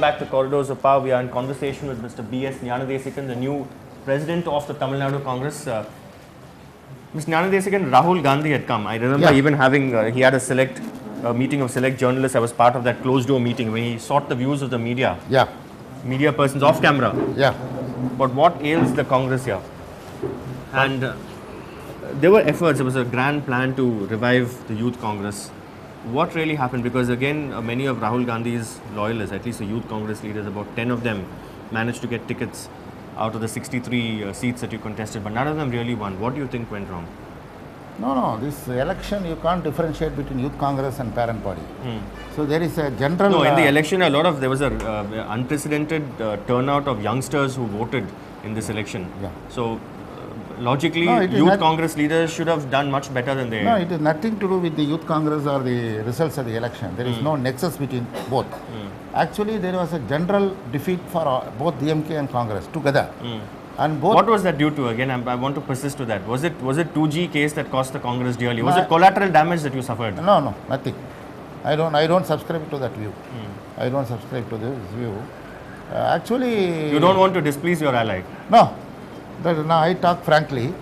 back to Corridors of Power. We are in conversation with Mr. B.S. Gnanadesikan, the new president of the Tamil Nadu Congress. Mr. Gnanadesikan, Rahul Gandhi had come. I remember even having, he had a meeting of select journalists. I was part of that closed door meeting when he sought the views of the media. Yeah. Media persons off camera. Yeah. But what ails the Congress here? And there were efforts, there was a grand plan to revive the Youth Congress. What really happened? Because again, many of Rahul Gandhi's loyalists, at least the Youth Congress leaders, about 10 of them managed to get tickets out of the 63 seats that you contested, but none of them really won. What do you think went wrong? No, this election you can't differentiate between Youth Congress and parent body. So there is a general... No, in the election there was a unprecedented turnout of youngsters who voted in this election. Yeah. So logically, Youth Congress leaders should have done much better than they... No, it is nothing to do with the Youth Congress or the results of the election. There is no nexus between both. Actually, there was a general defeat for both DMK and Congress together. And both... What was that due to? Again, I want to persist to that. Was it 2G case that cost the Congress dearly? Was it collateral damage that you suffered? No, nothing. I don't subscribe to that view. I don't subscribe to this view. Actually... You don't want to displease your ally? No. Now I talk frankly.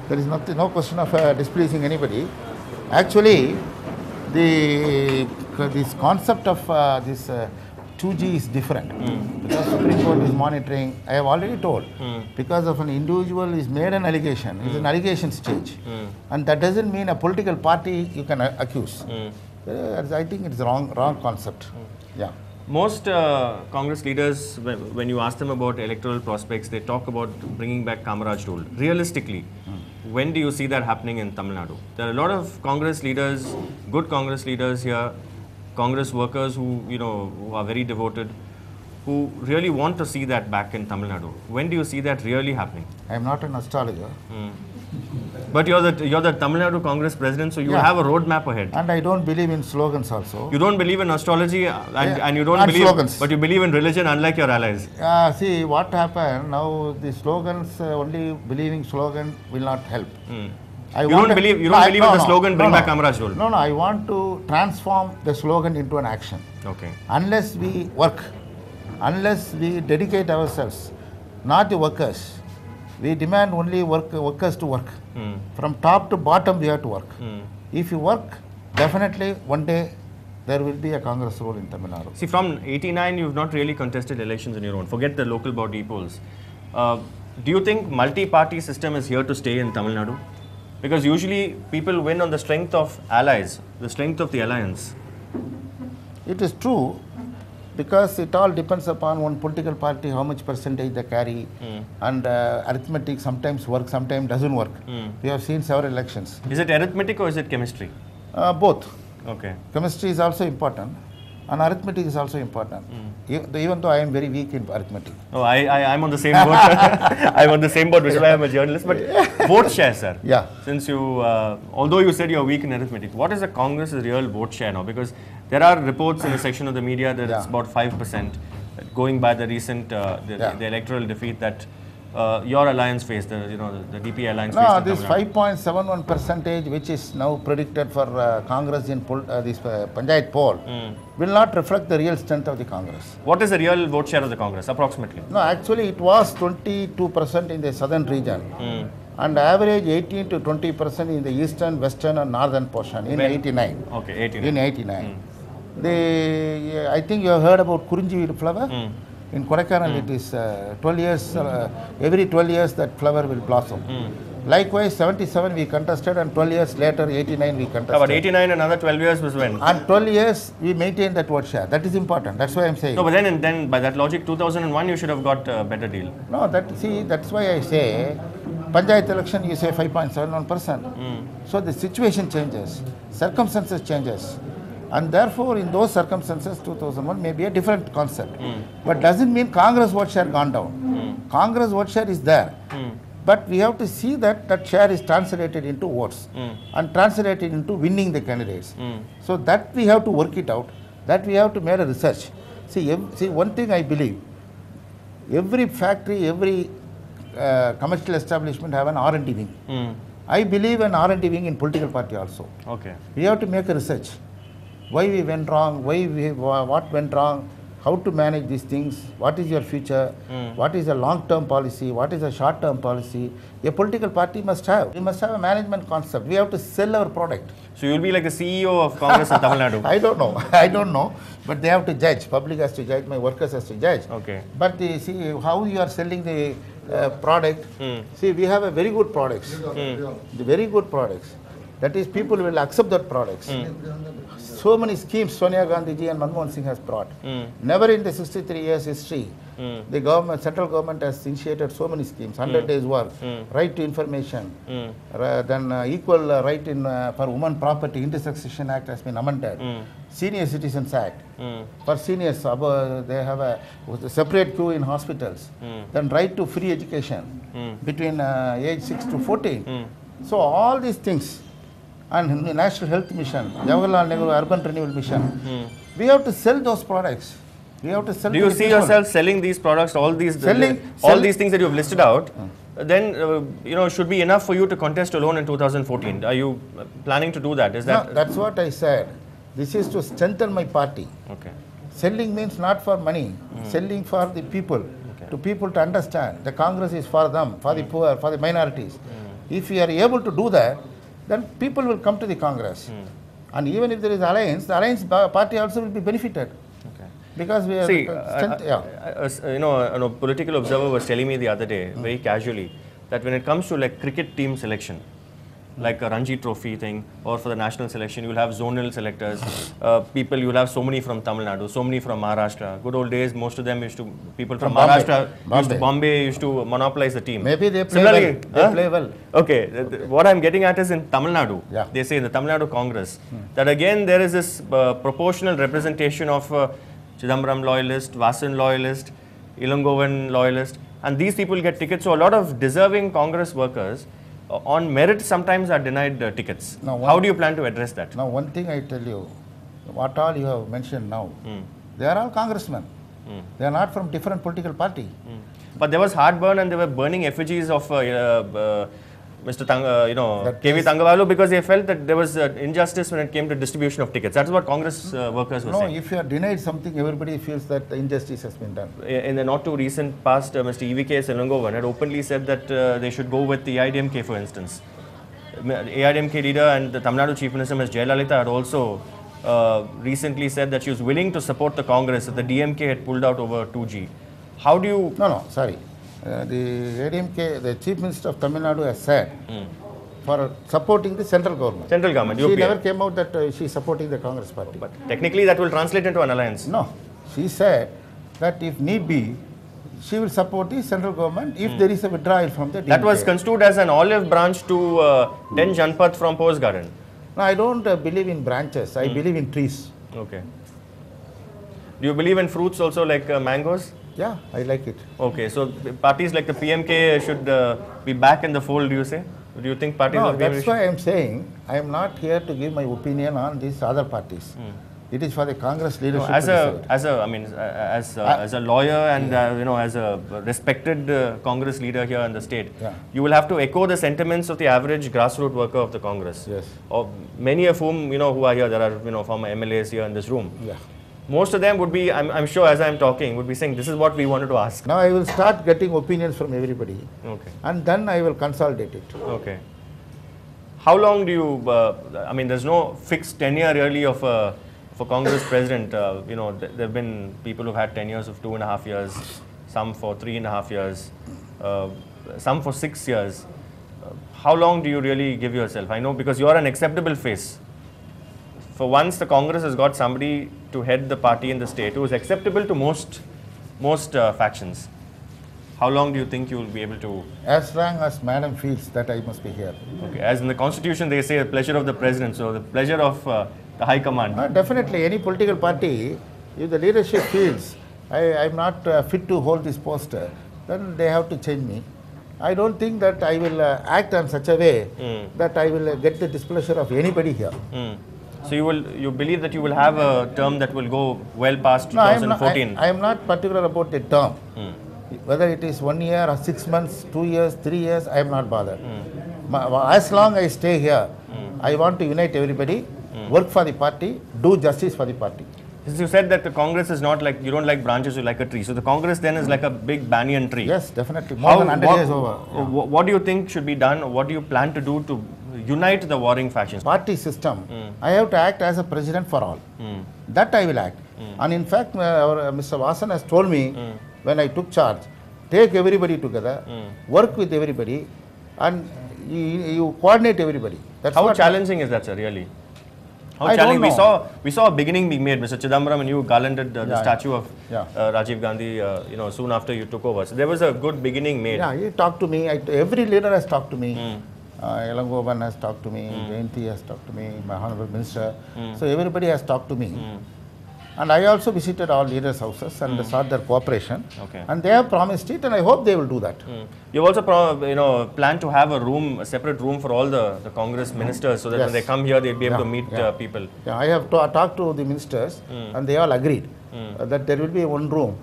There is no question of displeasing anybody. Actually, this concept of this 2G is different. Because Supreme Court is monitoring. I have already told. Because of an individual is made an allegation, it's an allegation stage. And that doesn't mean a political party you can accuse. I think it's wrong concept. Yeah. Most Congress leaders, when you ask them about electoral prospects, they talk about bringing back Kamaraj rule. Realistically, when do you see that happening in Tamil Nadu? There are a lot of Congress leaders, good Congress leaders here, Congress workers who are very devoted, who really want to see that back in Tamil Nadu. When do you see that really happening? I am not an astrologer. But you're the Tamil Nadu Congress president, so you have a roadmap ahead. And I don't believe in slogans also. You don't believe in astrology and you don't believe slogans. But you believe in religion, unlike your allies. See what happened now, the slogans, only believing slogan will not help. You don't believe in the slogan, bring back Kamaraj rule? No, I want to transform the slogan into an action. Okay. Unless we work, unless we dedicate ourselves, not the workers. We demand only workers to work. From top to bottom we have to work. If you work, definitely one day there will be a Congress rule in Tamil Nadu. See, from 89 you've not really contested elections on your own. Forget the local body polls. Do you think multi-party system is here to stay in Tamil Nadu? Because usually people win on the strength of allies, the strength of the alliance. It is true. Because it all depends upon one political party, how much percentage they carry, and arithmetic sometimes works, sometimes doesn't work. We have seen several elections. Is it arithmetic or is it chemistry? Both. Okay. Chemistry is also important, and arithmetic is also important. Even though I am very weak in arithmetic. Oh, I'm on the same boat. I'm on the same boat, which is why I'm a journalist. But vote share, sir. Yeah. Since you, although you said you're weak in arithmetic, what is the Congress's real vote share now? Because there are reports in a section of the media that it's about 5%, going by the recent the electoral defeat that your alliance faced, the DP alliance faced. No, this 5.71% which is now predicted for Congress in this Panchayat poll will not reflect the real strength of the Congress. What is the real vote share of the Congress, approximately? No, actually it was 22% in the southern region. And average 18 to 20% in the eastern, western and northern portion in 89. Okay, 89. In 89. I think you have heard about Kurunji flower. In Kodaikanal it is 12 years, every 12 years that flower will blossom. Likewise 77 we contested and 12 years later 89 we contested. But 89 another 12 years was when? And 12 years we maintain that vote share. That is important. That's why I am saying. No, but then by that logic 2001 you should have got a better deal. No, that's why I say Panchayat election you say 5.71%. So the situation changes, circumstances changes. And therefore, in those circumstances, 2001 may be a different concept. But doesn't mean Congress vote share gone down. Congress vote share is there. But we have to see that share is translated into votes and translated into winning the candidates. So that we have to work it out. That we have to make a research. See, one thing I believe, every factory, every commercial establishment have an R&D wing. I believe an R&D wing in political party also. Okay. We have to make a research. Why we went wrong, what went wrong, how to manage these things, what is your future, what is a long-term policy, what is a short-term policy. A political party must have. We must have a management concept. We have to sell our product. So you'll be like the CEO of Congress in Tamil Nadu. I don't know. I don't know. But they have to judge. Public has to judge. My workers has to judge. Okay. But see how you are selling the product. See, we have a very good products. The very good products. That is, people will accept that products. So many schemes Sonia Gandhi ji and Manmohan Singh has brought. Never in the 63 years history, the government, central government has initiated so many schemes. 100 days work, right to information, then equal right in for women property, Intersuccession Act has been amended. Senior Citizens Act, for seniors, they have a separate queue in hospitals. Then right to free education between age 6 to 14. So all these things. And the National Health Mission, Jawaharlal Nehru Urban Renewal Mission, we have to sell those products. We have to sell. Do you see yourself selling these products, all these all these things that you have listed out? Then should be enough for you to contest alone in 2014. Are you planning to do that? Is that? No, that's what I said. This is to strengthen my party. Okay. Selling means not for money. Selling for the people. Okay. To people to understand the Congress is for them, for the poor, for the minorities. If we are able to do that, then people will come to the Congress. And even if there is alliance, the alliance party also will be benefited. Okay. Because we are... See, a political observer was telling me the other day, very casually, that when it comes to like cricket team selection, like a Ranji Trophy thing, or for the national selection, you will have zonal selectors. People, you will have so many from Tamil Nadu, so many from Maharashtra. Good old days, most of them people from Maharashtra, Bombay used to monopolize the team. Maybe they play well. They play well. Okay, what I'm getting at is in Tamil Nadu, they say in the Tamil Nadu Congress, that again there is this proportional representation of Chidambaram loyalist, Vasan loyalist, Ilangovan loyalist, and these people get tickets. So a lot of deserving Congress workers on merit sometimes are denied tickets. Now, how do you plan to address that? Now, one thing I tell you, what all you have mentioned now, they are all congressmen. They are not from different political party. But there was heartburn and they were burning effigies of Mr. KV Thangavalu because they felt that there was injustice when it came to distribution of tickets. That's what Congress workers were saying. No, if you are denied something, everybody feels that injustice has been done. In the not too recent past, Mr. EVK Ilangovan had openly said that they should go with the AIDMK, for instance. AIDMK leader and the Tamil Nadu Chief Minister, Ms. Jayalalitha, had also recently said that she was willing to support the Congress if the DMK had pulled out over 2G. How do you... No, sorry. The ADMK, the Chief Minister of Tamil Nadu has said for supporting the central government. Central government, She never came out that she is supporting the Congress party. But technically that will translate into an alliance. No. She said that if need be, she will support the central government if there is a withdrawal from the DMK. That was construed as an olive branch to 10 Janpath from Pose Garden. No, I don't believe in branches. I believe in trees. Okay. Do you believe in fruits also like mangoes? Yeah, I like it. Okay, so parties like the PMK should be back in the fold, do you say? Do you think parties No, like that's why I am saying I am not here to give my opinion on these other parties. It is for the Congress leadership no, to decide. as a lawyer and as a respected Congress leader here in the state, you will have to echo the sentiments of the average grassroots worker of the Congress. Yes. Of many of whom who are here. There are former MLAs here in this room. Yeah. Most of them would be, I'm sure as I'm talking, would be saying this is what we wanted to ask. Now I will start getting opinions from everybody. Okay. And then I will consolidate it. Okay. How long do you, there's no fixed tenure really of a Congress president. There have been people who've had tenures of 2.5 years, some for 3.5 years, some for 6 years. How long do you really give yourself? I know because you are an acceptable face. For once, the Congress has got somebody to head the party in the state who is acceptable to most factions. How long do you think you will be able to? As long as Madam feels that I must be here. Okay. As in the Constitution, they say the pleasure of the President. So the pleasure of the High Command. Definitely, any political party, if the leadership feels I am not fit to hold this post, then they have to change me. I don't think that I will act in such a way that I will get the displeasure of anybody here. So you believe that you will have a term that will go well past 2014? No, I am not particular about the term. Whether it is 1 year or 6 months, 2 years, 3 years, I am not bothered. As long I stay here, I want to unite everybody, work for the party, do justice for the party. Since you said that the Congress is not like, you don't like branches, you like a tree. So the Congress then is like a big banyan tree. Yes, definitely. More than 100 years over. What do you think should be done? Or what do you plan to do to unite the warring factions? Party system, I have to act as a president for all. That I will act. And in fact, Mr. Vasan has told me when I took charge, take everybody together, work with everybody, and you coordinate everybody. That's How what challenging is that, sir, really? How I challenging? don't know. We saw a beginning being made. Mr. Chidambaram and you garlanded the statue of Yeah. Rajiv Gandhi, soon after you took over. So there was a good beginning made. Yeah, he talked to me. Every leader has talked to me. Elangovan has talked to me. Jayanti has talked to me. My honorable minister. So everybody has talked to me. And I also visited all leaders' houses and sought their cooperation. Okay. And they have promised it, and I hope they will do that. You've also planned to have a separate room for all the Congress ministers, so that when they come here, they'll be able to meet people. Yeah, I have talked to the ministers, and they all agreed that there will be one room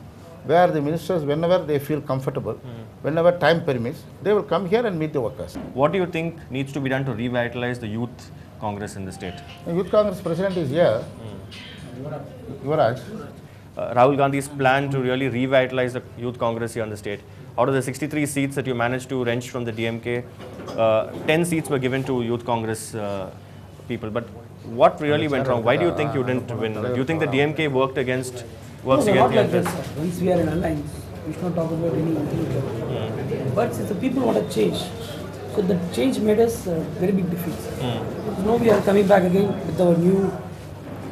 where the ministers, whenever they feel comfortable, whenever time permits, they will come here and meet the workers. What do you think needs to be done to revitalize the youth Congress in the state? The Youth Congress president is here. Yuvraj. Rahul Gandhi's plan to really revitalize the youth Congress here in the state. Out of the 63 seats that you managed to wrench from the DMK, 10 seats were given to youth Congress people. But what really went wrong? Why do you think you didn't win? Do you think the DMK works against Not the like MPs? this, sir. Once we are in alliance, we should not talk about anything. But since the people want to change, so the change made us very big defeats. Now we are coming back again with our new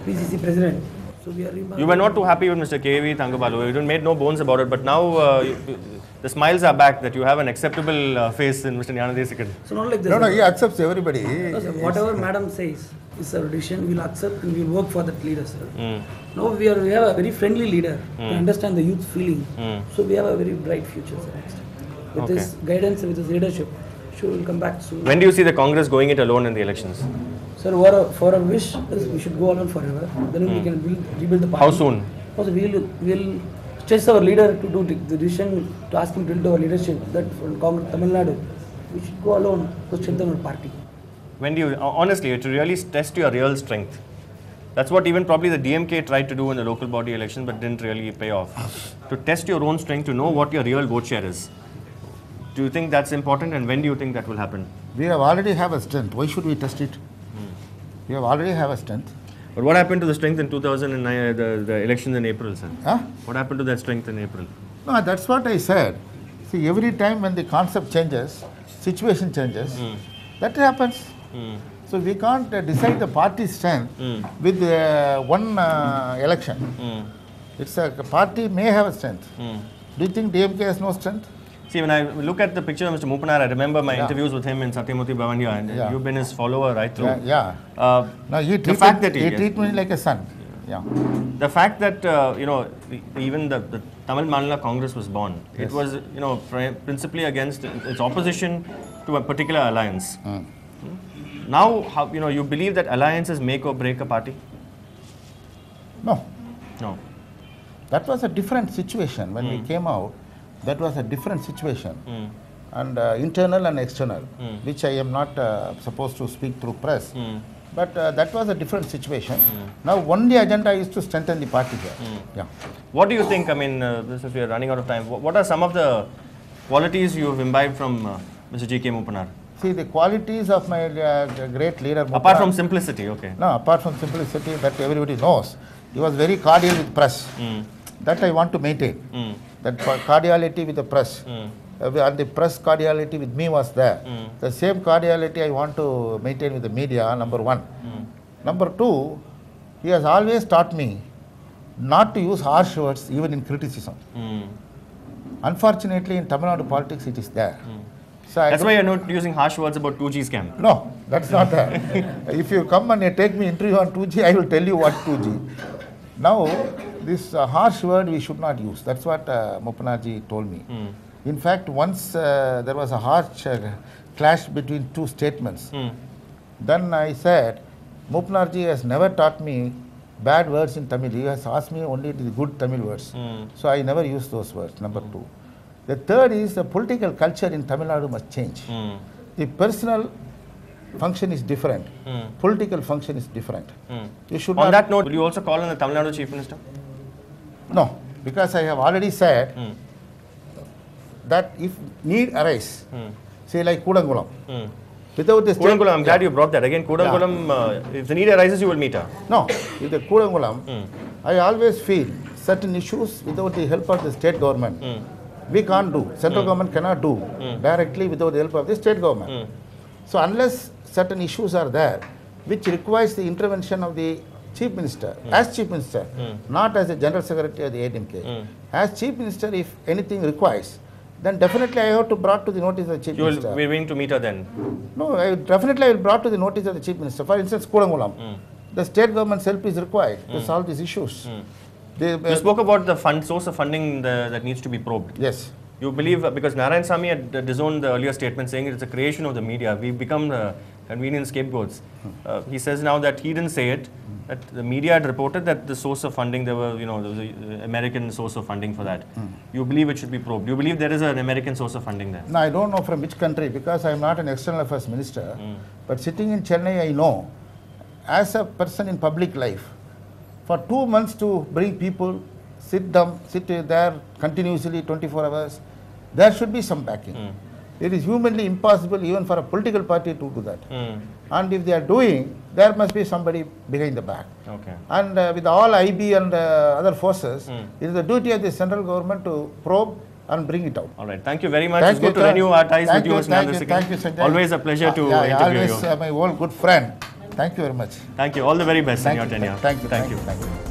PCC president. So we are. You were not too happy with Mr. K.V. Thangabalu. You made no bones about it. But now the smiles are back that you have an acceptable face in Mr. Gnana Desikan. So not like this. No, sir. he accepts everybody. No, sir, whatever madam says is our decision. We'll accept and we'll work for that leader, sir. Now we have a very friendly leader to understand the youth feeling. So we have a very bright future, sir, next time. With his guidance, with his leadership, sure we'll come back soon. When do you see the Congress going it alone in the elections? Sir, for our wish is we should go alone forever. Then we can rebuild the party. How soon? Also, we'll stress our leader to do the decision, to ask him to do our leadership that from Congress, Tamil Nadu, we should go alone to strengthen our party. When do you, honestly, to really test your real strength? That's what even probably the DMK tried to do in the local body election, but didn't really pay off. To test your own strength, to know what your real vote share is. Do you think that's important, and when do you think that will happen? We have already have a strength. Why should we test it? We have already have a strength. But what happened to the strength in 2009, the elections in April, sir? Huh? What happened to that strength in April? No, that's what I said. See, every time when the concept changes, situation changes, that happens. So we can't decide the party's strength with one election. It's a party may have a strength. Do you think DMK has no strength? See, when I look at the picture of Mr. Mupanar, I remember my interviews with him in Satyamurthy Bhavan here, and you've been his follower right through. No, he treated me like a son. Yeah. The fact that even the Tamil Maanila Congress was born, it was principally against its opposition to a particular alliance. Now, how, you believe that alliances make or break a party? No. No. That was a different situation when we came out. That was a different situation, and internal and external, which I am not supposed to speak through press. But that was a different situation. Now, only agenda is to strengthen the party here. Yeah. What do you think? I mean, if we are running out of time, what are some of the qualities you have imbibed from Mr. G.K. Mupanar? See, the qualities of my great leader. Apart from simplicity, okay. No, apart from simplicity that everybody knows, he was very cordial with press. That I want to maintain. That cordiality with the press. And the press cordiality with me was there. The same cordiality I want to maintain with the media, number one. Number two, he has always taught me not to use harsh words even in criticism. Unfortunately, in Tamil Nadu politics, it is there. So that's why you're not using harsh words about 2G scam. No, that's not there. If you come and you take me interview on 2G, I will tell you what 2G. Now, this harsh word we should not use. That's what Mupanarji told me. In fact, once there was a harsh clash between two statements. Then I said, Mupanarji has never taught me bad words in Tamil. He has asked me only the good Tamil words. So I never use those words, number two. The third is the political culture in Tamil Nadu must change. The personal function is different. Political function is different. You should On not, that note, will you also call on the Tamil Nadu Chief Minister? no, because I have already said that if need arise, say like Kudangulam, without the state, Kudangulam, I'm glad you brought that. Again, Kudangulam, if the need arises, you will meet her. no, with the Kudangulam, I always feel certain issues without the help of the state government, we can't do. Central government cannot do directly without the help of the state government. So unless certain issues are there, which requires the intervention of the Chief Minister, as Chief Minister, not as the General Secretary of the ADMK, as Chief Minister, if anything requires, then definitely I have to brought to the notice of the Chief You will Minister. be willing to meet her then? No, definitely I will brought to the notice of the Chief Minister. For instance, Kudangulam, the state government's help is required to solve these issues. They, You spoke about the source of funding that needs to be probed. yes. You believe, because Narayanasamy had disowned the earlier statement saying it's a creation of the media. We've become the convenient scapegoats. He says now that he didn't say it, that the media had reported that the source of funding, there was an American source of funding for that. You believe it should be probed. You believe there is an American source of funding there? No, I don't know from which country because I am not an external affairs minister. But sitting in Chennai, I know, as a person in public life, for 2 months to bring people, sit there continuously 24 hours, there should be some backing. It is humanly impossible even for a political party to do that. And if they are doing, there must be somebody behind the back. Okay. And with all IB and other forces, it is the duty of the central government to probe and bring it out. All right. Thank you very much. Thank It's you, good to sir. renew our ties Thank with you, you, Mr. thank you, Nandasekhar. thank you, Sanjay. Always a pleasure to yeah, interview always you. my old good friend. Thank you very much. Thank you. All the very best in your tenure. Thank you. Thank you. Thank you.